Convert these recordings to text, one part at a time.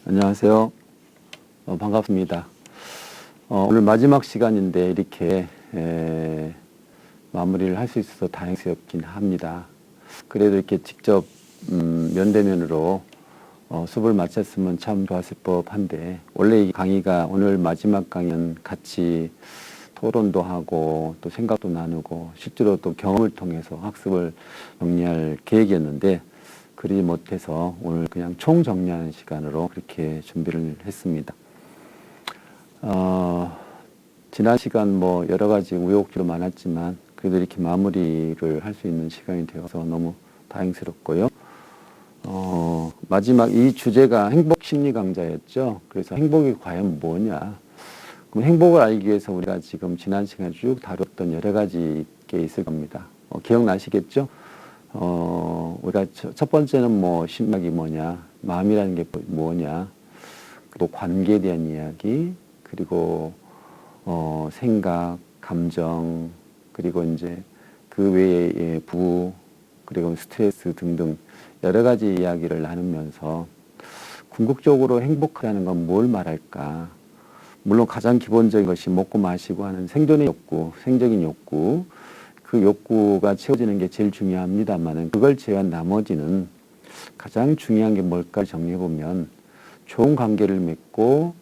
안녕하세요. 반갑습니다. 오늘 마지막 시간인데 이렇게 마무리를 할 수 있어서 다행스럽긴 합니다. 그래도 이렇게 직접 면대면으로 수업을 마쳤으면 참 좋았을 법한데, 원래 이 강의가 오늘 마지막 강의는 같이 토론도 하고 또 생각도 나누고 실제로 또 경험을 통해서 학습을 정리할 계획이었는데, 그러지 못해서 오늘 그냥 총정리하는 시간으로 그렇게 준비를 했습니다. 지난 시간 뭐 여러 가지 우여곡절도 많았지만 그래도 이렇게 마무리를 할 수 있는 시간이 되어서 너무 다행스럽고요. 마지막 이 주제가 행복 심리 강좌였죠. 그래서 행복이 과연 뭐냐? 그럼 행복을 알기 위해서 우리가 지금 지난 시간에 쭉 다뤘던 여러 가지 게 있을 겁니다. 기억나시겠죠? 우리가 첫 번째는 뭐 심리학이 뭐냐, 마음이라는 게 뭐냐, 또 관계에 대한 이야기, 그리고 생각, 감정, 그리고 이제 그 외에 부부, 그리고 스트레스 등등 여러 가지 이야기를 나누면서 궁극적으로 행복하다는 건 뭘 말할까? 물론 가장 기본적인 것이 먹고 마시고 하는 생존의 욕구, 생적인 욕구, 그 욕구가 채워지는 게 제일 중요합니다만은, 그걸 제외한 나머지는 가장 중요한 게 뭘까 정리해보면, 좋은 관계를 맺고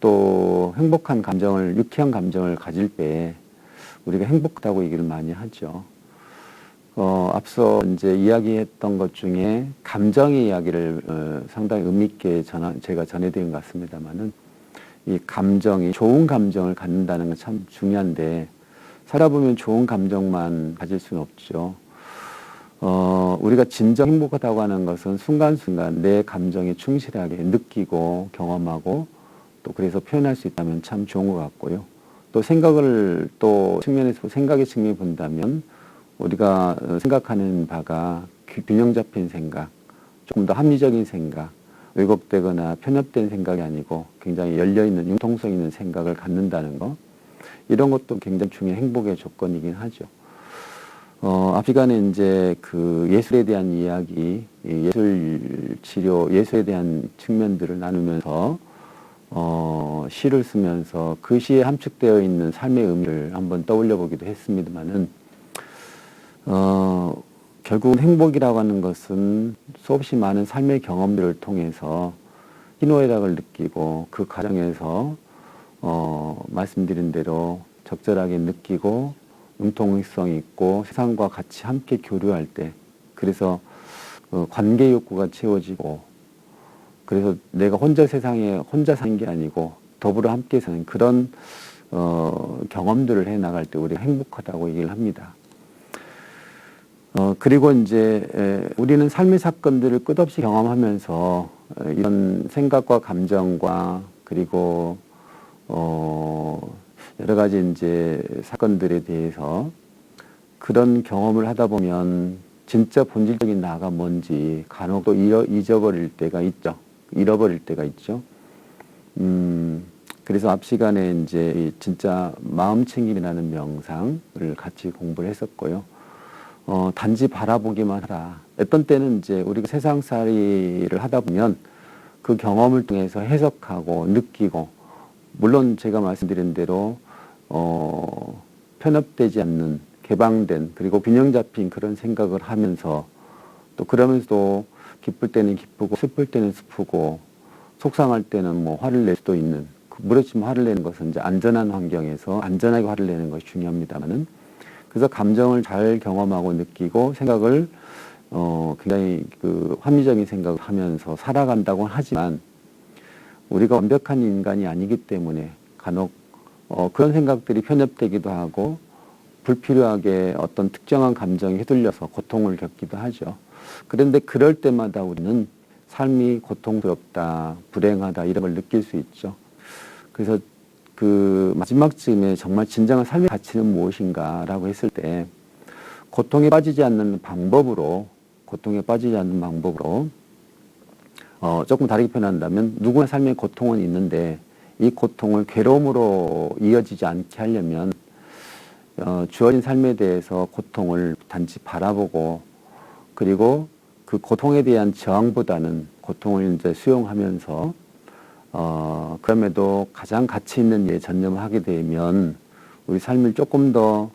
또 행복한 감정을, 유쾌한 감정을 가질 때 우리가 행복하다고 얘기를 많이 하죠. 앞서 이제 이야기했던 것 중에 감정의 이야기를 상당히 의미있게 제가 전해드린 것 같습니다만은, 이 감정이, 좋은 감정을 갖는다는 건 참 중요한데, 살아보면 좋은 감정만 가질 수는 없죠. 우리가 진정 행복하다고 하는 것은 순간순간 내 감정에 충실하게 느끼고 경험하고 또 그래서 표현할 수 있다면 참 좋은 것 같고요. 또 생각을 또 측면에서 생각의 측면을 본다면 우리가 생각하는 바가 균형 잡힌 생각, 조금 더 합리적인 생각, 왜곡되거나 편협된 생각이 아니고 굉장히 열려있는 융통성 있는 생각을 갖는다는 것, 이런 것도 굉장히 중요한 행복의 조건이긴 하죠. 앞 시간에 이제 그 예술에 대한 이야기, 예술 치료, 예술에 대한 측면들을 나누면서 시를 쓰면서 그 시에 함축되어 있는 삶의 의미를 한번 떠올려 보기도 했습니다만은, 결국은 행복이라고 하는 것은 수없이 많은 삶의 경험들을 통해서 희노애락을 느끼고 그 과정에서 말씀드린 대로 적절하게 느끼고 융통성 있고 세상과 같이 함께 교류할 때, 그래서 관계 욕구가 채워지고, 그래서 내가 혼자 세상에 혼자 사는 게 아니고 더불어 함께 사는 그런 경험들을 해 나갈 때 우리가 행복하다고 얘기를 합니다. 그리고 이제 우리는 삶의 사건들을 끝없이 경험하면서 이런 생각과 감정과 그리고 여러 가지 이제 사건들에 대해서 그런 경험을 하다 보면 진짜 본질적인 나가 뭔지 간혹 또 잊어버릴 때가 있죠. 잃어버릴 때가 있죠. 그래서 앞 시간에 이제 진짜 마음챙김이라는 명상을 같이 공부를 했었고요. 단지 바라보기만 하라. 어떤 때는 이제 우리가 세상살이를 하다 보면 그 경험을 통해서 해석하고 느끼고, 물론 제가 말씀드린 대로 편협되지 않는 개방된 그리고 균형 잡힌 그런 생각을 하면서, 또 그러면서도 기쁠 때는 기쁘고 슬플 때는 슬프고 속상할 때는 뭐 화를 낼 수도 있는, 무릇지만 화를 내는 것은 이제 안전한 환경에서 안전하게 화를 내는 것이 중요합니다만은, 그래서 감정을 잘 경험하고 느끼고 생각을 굉장히 그 합리적인 생각을 하면서 살아간다고 하지만, 우리가 완벽한 인간이 아니기 때문에 간혹 그런 생각들이 편협되기도 하고 불필요하게 어떤 특정한 감정에 휘둘려서 고통을 겪기도 하죠. 그런데 그럴 때마다 우리는 삶이 고통스럽다, 불행하다 이런 걸 느낄 수 있죠. 그래서 그 마지막쯤에 정말 진정한 삶의 가치는 무엇인가라고 했을 때, 고통에 빠지지 않는 방법으로 조금 다르게 표현한다면, 누구나 삶의 고통은 있는데 이 고통을 괴로움으로 이어지지 않게 하려면 주어진 삶에 대해서 고통을 단지 바라보고, 그리고 그 고통에 대한 저항보다는 고통을 이제 수용하면서 그럼에도 가장 가치 있는 일에 전념을 하게 되면 우리 삶을 조금 더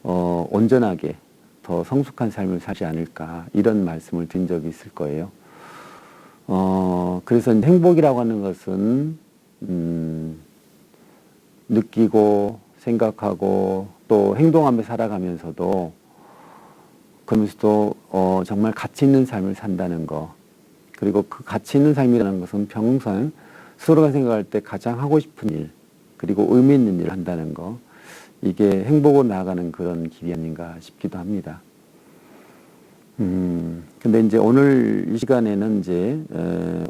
온전하게 더 성숙한 삶을 살지 않을까 이런 말씀을 드린 적이 있을 거예요. 그래서 행복이라고 하는 것은 느끼고 생각하고 또 행동하며 살아가면서도 그러면서도 정말 가치 있는 삶을 산다는 거, 그리고 그 가치 있는 삶이라는 것은 평생 서로가 생각할 때 가장 하고 싶은 일, 그리고 의미 있는 일을 한다는 거, 이게 행복으로 나아가는 그런 길이 아닌가 싶기도 합니다. 근데 이제 오늘 이 시간에는 이제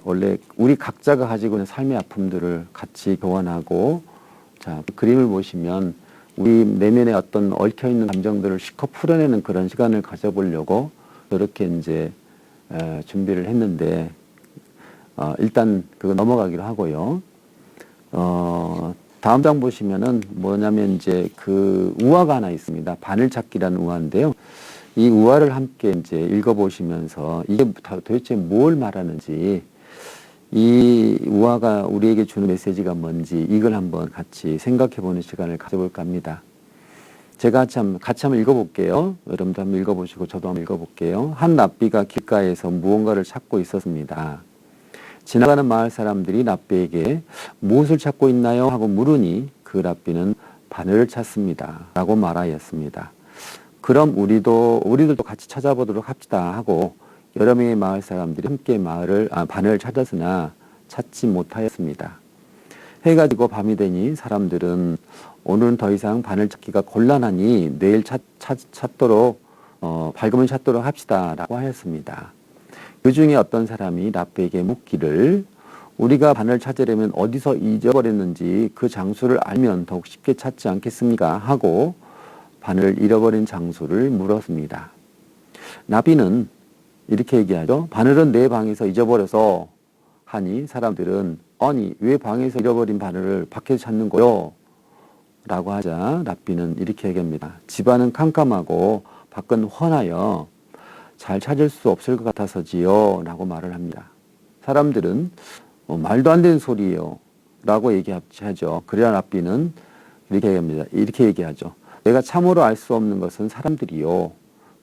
원래 우리 각자가 가지고 있는 삶의 아픔들을 같이 교환하고, 자, 그림을 보시면 우리 내면에 어떤 얽혀있는 감정들을 실컷 풀어내는 그런 시간을 가져보려고 이렇게 이제 준비를 했는데, 일단 그거 넘어가기로 하고요. 다음 장 보시면은 뭐냐면 이제 그 우화가 하나 있습니다. 바늘찾기라는 우화인데요. 이 우화를 함께 이제 읽어보시면서 이게 도대체 뭘 말하는지, 이 우화가 우리에게 주는 메시지가 뭔지 이걸 한번 같이 생각해보는 시간을 가져볼까 합니다. 제가 같이 한번 읽어볼게요. 여러분도 한번 읽어보시고 저도 한번 읽어볼게요. 한 랍비가 길가에서 무언가를 찾고 있었습니다. 지나가는 마을 사람들이 랍비에게 무엇을 찾고 있나요? 하고 물으니 그 랍비는 바늘을 찾습니다. 라고 말하였습니다. 그럼 우리들도 같이 찾아보도록 합시다 하고 여러 명의 마을 사람들이 함께 바늘을 찾았으나 찾지 못하였습니다. 해가 지고 밤이 되니 사람들은 오늘은 더 이상 바늘 찾기가 곤란하니 내일 찾도록 밝으면 찾도록 합시다 라고 하였습니다. 그 중에 어떤 사람이 랍비에게 묻기를 우리가 바늘 찾으려면 어디서 잊어버렸는지 그 장소를 알면 더욱 쉽게 찾지 않겠습니까? 하고 바늘을 잃어버린 장소를 물었습니다. 랍비는 이렇게 얘기하죠. 바늘은 내 방에서 잊어버려서 하니 사람들은 아니 왜 방에서 잃어버린 바늘을 밖에서 찾는 거요? 라고 하자 랍비는 이렇게 얘기합니다. 집안은 캄캄하고 밖은 훤하여 잘 찾을 수 없을 것 같아서지요 라고 말을 합니다. 사람들은 말도 안 되는 소리예요 라고 얘기하죠. 그래야 랍비는 이렇게 얘기합니다. 이렇게 얘기하죠. 내가 참으로 알 수 없는 것은 사람들이요.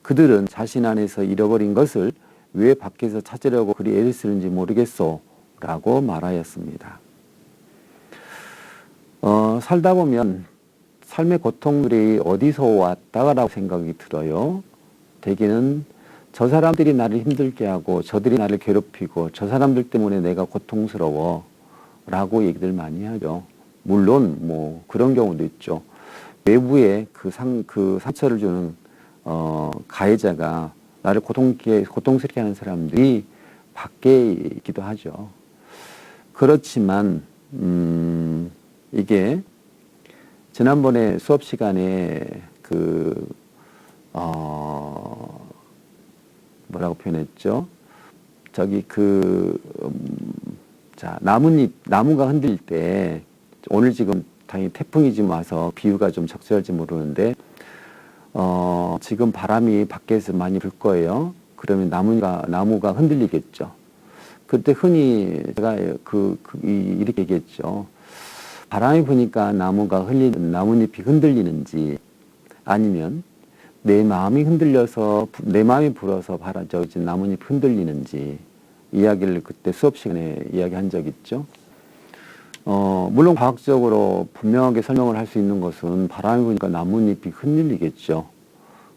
그들은 자신 안에서 잃어버린 것을 왜 밖에서 찾으려고 그리 애를 쓰는지 모르겠소 라고 말하였습니다. 살다 보면 삶의 고통들이 어디서 왔다라고 생각이 들어요. 대개는 저 사람들이 나를 힘들게 하고 저들이 나를 괴롭히고 저 사람들 때문에 내가 고통스러워 라고 얘기들 많이 하죠. 물론 뭐 그런 경우도 있죠. 외부에 그 상처를 주는 가해자가 나를 고통스럽게 하는 사람들이 밖에 있기도 하죠. 그렇지만 이게 지난번에 수업 시간에 뭐라고 표현했죠? 자, 나무가 흔들릴 때, 오늘 지금 당연히 태풍이 지금 와서 비유가 좀 적절할지 모르는데, 지금 바람이 밖에서 많이 불 거예요. 그러면 나무가 흔들리겠죠. 그때 흔히 제가 이렇게 얘기했죠. 바람이 부니까 나뭇잎이 흔들리는지, 아니면 내 마음이 불어서 나뭇잎이 흔들리는지, 이야기를 그때 수업 시간에 이야기한 적 있죠. 물론 과학적으로 분명하게 설명을 할 수 있는 것은 바람이 부니까 나뭇잎이 흔들리겠죠.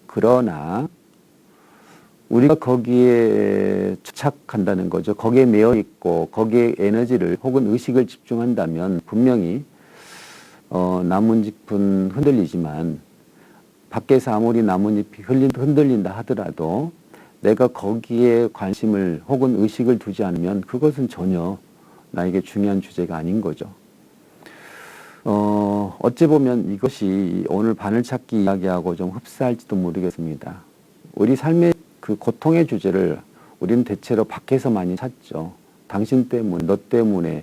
그러나 우리가 거기에 집착한다는 거죠. 거기에 매여 있고 거기에 에너지를 혹은 의식을 집중한다면 분명히 나뭇잎은 흔들리지만 밖에서 아무리 나뭇잎이 흔들린다 하더라도 내가 거기에 관심을 혹은 의식을 두지 않으면 그것은 전혀 나에게 중요한 주제가 아닌 거죠. 어찌 보면 이것이 오늘 바늘찾기 이야기하고 좀 흡사할지도 모르겠습니다. 우리 삶의 그 고통의 주제를 우리는 대체로 밖에서 많이 찾죠. 당신 때문에, 너 때문에,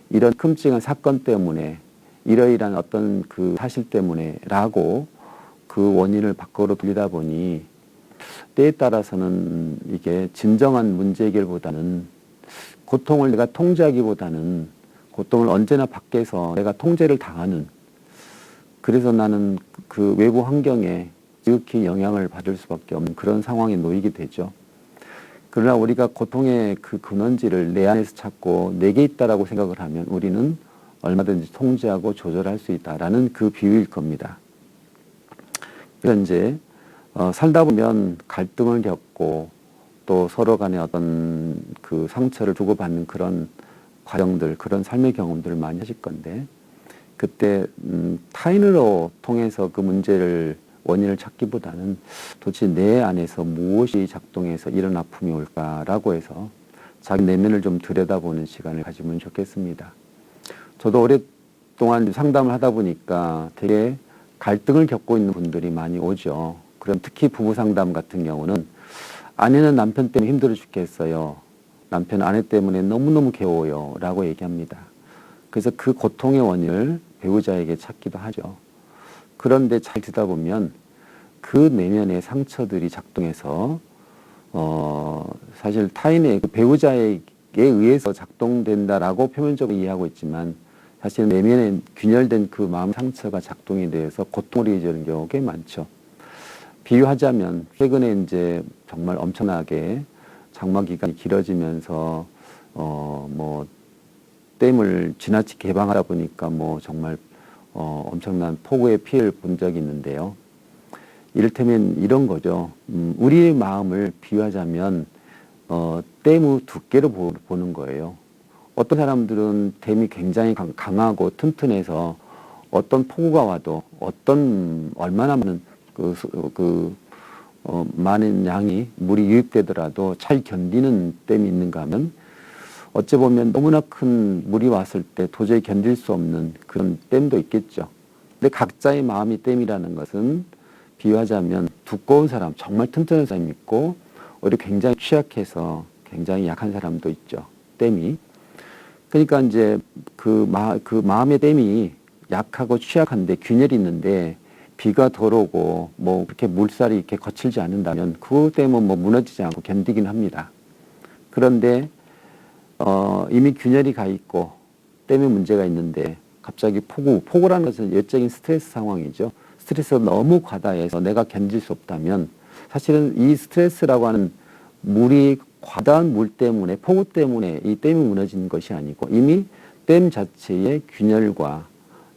이런 끔찍한 사건 때문에, 이러이러한 어떤 그 사실 때문에 라고 그 원인을 밖으로 돌리다 보니 때에 따라서는 이게 진정한 문제 해결보다는 고통을 내가 통제하기보다는 고통을 언제나 밖에서 내가 통제를 당하는, 그래서 나는 그 외부 환경에 지극히 영향을 받을 수밖에 없는 그런 상황에 놓이게 되죠. 그러나 우리가 고통의 그 근원지를 내 안에서 찾고 내게 있다라고 생각을 하면 우리는 얼마든지 통제하고 조절할 수 있다라는 그 비유일 겁니다. 그래서 이제 살다 보면 갈등을 겪고 또 서로 간에 어떤 그 상처를 주고받는 그런 과정들, 그런 삶의 경험들을 많이 하실 건데, 그때 타인으로 통해서 그 문제를 원인을 찾기보다는 도대체 내 안에서 무엇이 작동해서 이런 아픔이 올까라고 해서 자기 내면을 좀 들여다보는 시간을 가지면 좋겠습니다. 저도 오랫동안 상담을 하다 보니까 되게 갈등을 겪고 있는 분들이 많이 오죠. 그럼 특히 부부 상담 같은 경우는 아내는 남편 때문에 힘들어 죽겠어요. 남편 아내 때문에 너무너무 괴로워요. 라고 얘기합니다. 그래서 그 고통의 원인을 배우자에게 찾기도 하죠. 그런데 잘 듣다 보면 그 내면의 상처들이 작동해서 사실 타인의 그 배우자에게 의해서 작동된다라고 표면적으로 이해하고 있지만 사실 내면에 균열된 그 마음 상처가 작동이 돼서 고통을 이어지는 경우가 꽤 많죠. 비유하자면 최근에 이제 정말 엄청나게 장마 기간이 길어지면서 뭐 댐을 지나치게 개방하다 보니까 뭐 정말 엄청난 폭우의 피해를 본 적이 있는데요. 이를테면 이런 거죠. 우리의 마음을 비유하자면 댐의 두께로 보는 거예요. 어떤 사람들은 댐이 굉장히 강하고 튼튼해서 어떤 폭우가 와도 얼마나 많은 많은 양이 물이 유입되더라도 잘 견디는 댐이 있는가 하면 어찌 보면 너무나 큰 물이 왔을 때 도저히 견딜 수 없는 그런 댐도 있겠죠. 근데 각자의 마음이 댐이라는 것은 비유하자면 두꺼운 사람, 정말 튼튼한 사람이 있고 오히려 굉장히 취약해서 굉장히 약한 사람도 있죠. 댐이. 그러니까 이제 그 마음의 댐이 약하고 취약한데 균열이 있는데 비가 들어오고 뭐 그렇게 물살이 이렇게 거칠지 않는다면 그것 때문에 뭐 무너지지 않고 견디긴 합니다. 그런데 이미 균열이 가 있고 댐에 문제가 있는데 갑자기 폭우라는 것은 외적인 스트레스 상황이죠. 스트레스가 너무 과다해서 내가 견딜 수 없다면 사실은 이 스트레스라고 하는 물이 과다한 물 때문에 폭우 때문에 이 댐이 무너진 것이 아니고 이미 댐 자체의 균열과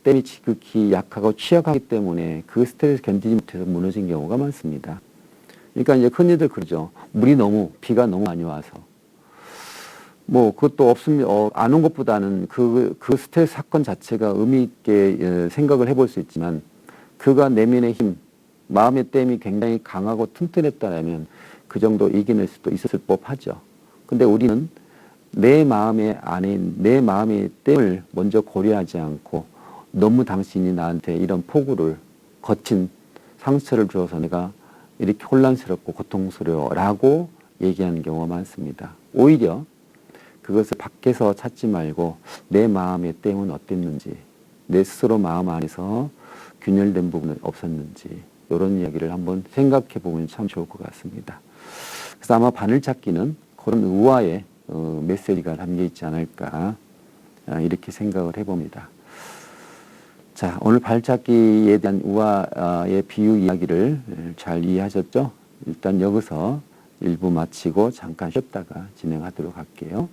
댐이 지극히 약하고 취약하기 때문에 그 스트레스 견디지 못해서 무너진 경우가 많습니다. 그러니까 이제 흔히들 그러죠. 비가 너무 많이 와서. 뭐 그것도 없으면 안 온 것보다는 그 스트레스 사건 자체가 의미 있게 생각을 해볼 수 있지만 그가 내면의 힘, 마음의 댐이 굉장히 강하고 튼튼했다면 그 정도 이겨낼 수도 있었을 법하죠. 근데 우리는 내 마음의 댐을 먼저 고려하지 않고 너무 당신이 나한테 이런 폭우를 거친 상처를 주어서 내가 이렇게 혼란스럽고 고통스러워라고 얘기하는 경우가 많습니다. 오히려 그것을 밖에서 찾지 말고 내 마음의 댐은 어땠는지, 내 스스로 마음 안에서 균열된 부분은 없었는지 이런 이야기를 한번 생각해 보면 참 좋을 것 같습니다. 그래서 아마 바늘찾기는 그런 우화의 메시지가 담겨 있지 않을까 이렇게 생각을 해봅니다. 자, 오늘 바늘찾기에 대한 우화의 비유 이야기를 잘 이해하셨죠? 일단 여기서 일부 마치고 잠깐 쉬었다가 진행하도록 할게요.